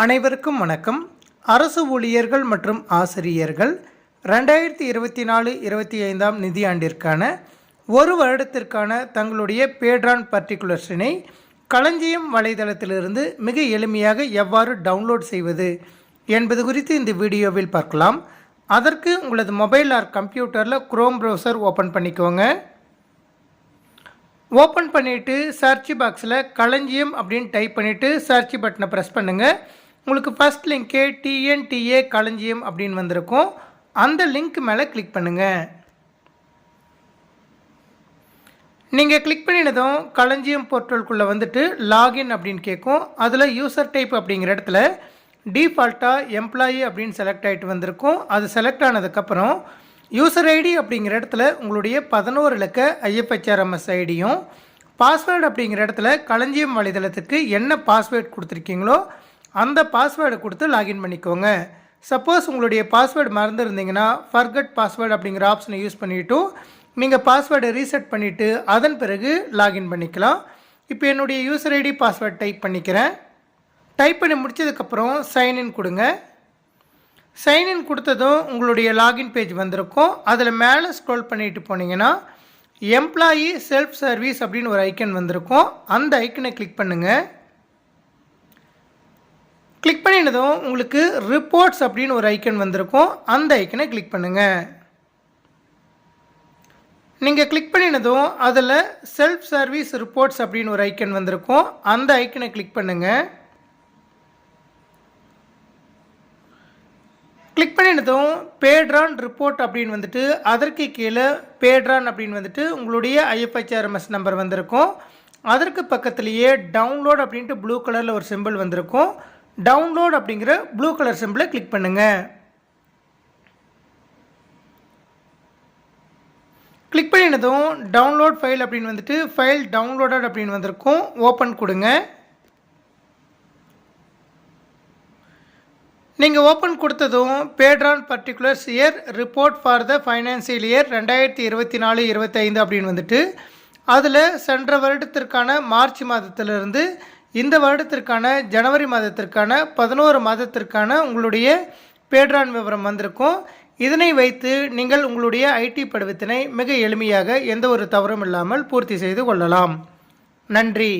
அனைவருக்கும் வணக்கம். அரசு ஊழியர்கள் மற்றும் ஆசிரியர்கள் 2024-25 நிதியாண்டிற்கான ஒரு வருடத்திற்கான தங்களுடைய பேட்ரான் பர்டிகுலர்ஸினை களஞ்சியம் வலைதளத்திலிருந்து மிக எளிமையாக எவ்வாறு டவுன்லோட் செய்வது என்பது குறித்து இந்த வீடியோவில் பார்க்கலாம். அதற்கு உங்களது மொபைல் ஆர் கம்ப்யூட்டரில் குரோம் ப்ரௌசர் ஓப்பன் பண்ணிக்கோங்க. ஓப்பன் பண்ணிவிட்டு சர்ச் பாக்ஸில் களஞ்சியம் அப்படின்னு டைப் பண்ணிவிட்டு சர்ச் பட்டனை ப்ரெஸ் பண்ணுங்கள். உங்களுக்கு ஃபஸ்ட் லிங்க்கே டிஎன்டிஏ களஞ்சியம் அப்படின்னு வந்திருக்கும். அந்த லிங்க் மேலே கிளிக் பண்ணுங்கள். நீங்கள் கிளிக் பண்ணினதும் களஞ்சியம் போர்ட்டலுக்குள்ளே வந்துட்டு லாகின் அப்படின்னு கேட்கும். அதில் யூசர் டைப் அப்படிங்கிற இடத்துல டிஃபால்ட்டாக எம்ப்ளாயி அப்படின்னு செலக்ட் ஆகிட்டு வந்திருக்கும். அது செலக்ட் ஆனதுக்கப்புறம் யூசர் ஐடி அப்படிங்கிற இடத்துல உங்களுடைய 11 இலக்க IFHRMS ஐடியும், பாஸ்வேர்டு அப்படிங்கிற இடத்துல களஞ்சியம் வலைதளத்துக்கு என்ன பாஸ்வேர்டு கொடுத்துருக்கீங்களோ அந்த பாஸ்வேர்டை கொடுத்து லாகின் பண்ணிக்கோங்க. சப்போஸ் உங்களுடைய பாஸ்வேர்டு மறந்துருந்தீங்கன்னா ஃபர்கட் பாஸ்வேர்டு அப்படிங்கிற ஆப்ஷனை யூஸ் பண்ணிவிட்டு நீங்கள் பாஸ்வேர்டை ரீசெட் பண்ணிவிட்டு அதன் பிறகு லாகின் பண்ணிக்கலாம். இப்போ என்னுடைய யூசர் ஐடி பாஸ்வேர்டு டைப் பண்ணிக்கிறேன். டைப் பண்ணி முடித்ததுக்கப்புறம் சைன்இன் கொடுங்க. சைன்இன் கொடுத்ததும் உங்களுடைய லாகின் பேஜ் வந்திருக்கும். அதில் மேலே ஸ்க்ரோல் பண்ணிட்டு போனீங்கன்னா எம்ப்ளாயி செல்ஃப் சர்வீஸ் அப்படின்னு ஒரு ஐக்கன் வந்திருக்கும். அந்த ஐக்கனை கிளிக் பண்ணுங்கள். கிளிக் பண்ணினதும் உங்களுக்கு ரிப்போர்ட்ஸ் அப்படின்னு ஒரு ஐக்கன் வந்திருக்கும். அந்த ஐக்கனை கிளிக் பண்ணுங்கள். நீங்கள் கிளிக் பண்ணினதும் அதில் செல்ஃப் சர்வீஸ் ரிப்போர்ட்ஸ் அப்படின்னு ஒரு ஐக்கன் வந்திருக்கும். அந்த ஐக்கனை கிளிக் பண்ணுங்கள். கிளிக் பண்ணினதும் பேட்ரான் ரிப்போர்ட் அப்படின்னு வந்துட்டு அதற்கு கீழே பேட்ரான் அப்படின்னு வந்துட்டு உங்களுடைய IFHRMS நம்பர் வந்திருக்கும். அதற்கு பக்கத்துலேயே டவுன்லோட் அப்படின்ட்டு ப்ளூ கலரில் ஒரு சிம்பிள் வந்திருக்கும். டவுன்லோட் அப்படிங்கிற ப்ளூ கலர் சிம்பிளை கிளிக் பண்ணுங்கள். கிளிக் பண்ணினதும் டவுன்லோட் ஃபைல் அப்படின்னு வந்துட்டு ஃபைல் டவுன்லோடட் அப்படின்னு வந்திருக்கும். ஓப்பன் கொடுங்க. நீங்கள் ஓப்பன் கொடுத்ததும் patron particulars year report for the financial year 2024-25 அப்படின்னு வந்துட்டு அதில் சென்ற வருடத்திற்கான மார்ச் மாதத்திலிருந்து இந்த வருடத்திற்கான ஜனவரி மாதத்திற்கான 11 மாதத்திற்கான உங்களுடைய பேட்ரான் விவரம் வந்திருக்கும். இதனை வைத்து நீங்கள் உங்களுடைய ஐடி படிவத்தினை மிக எளிமையாக எந்த ஒரு தவறும் இல்லாமல் பூர்த்தி செய்து கொள்ளலாம். நன்றி.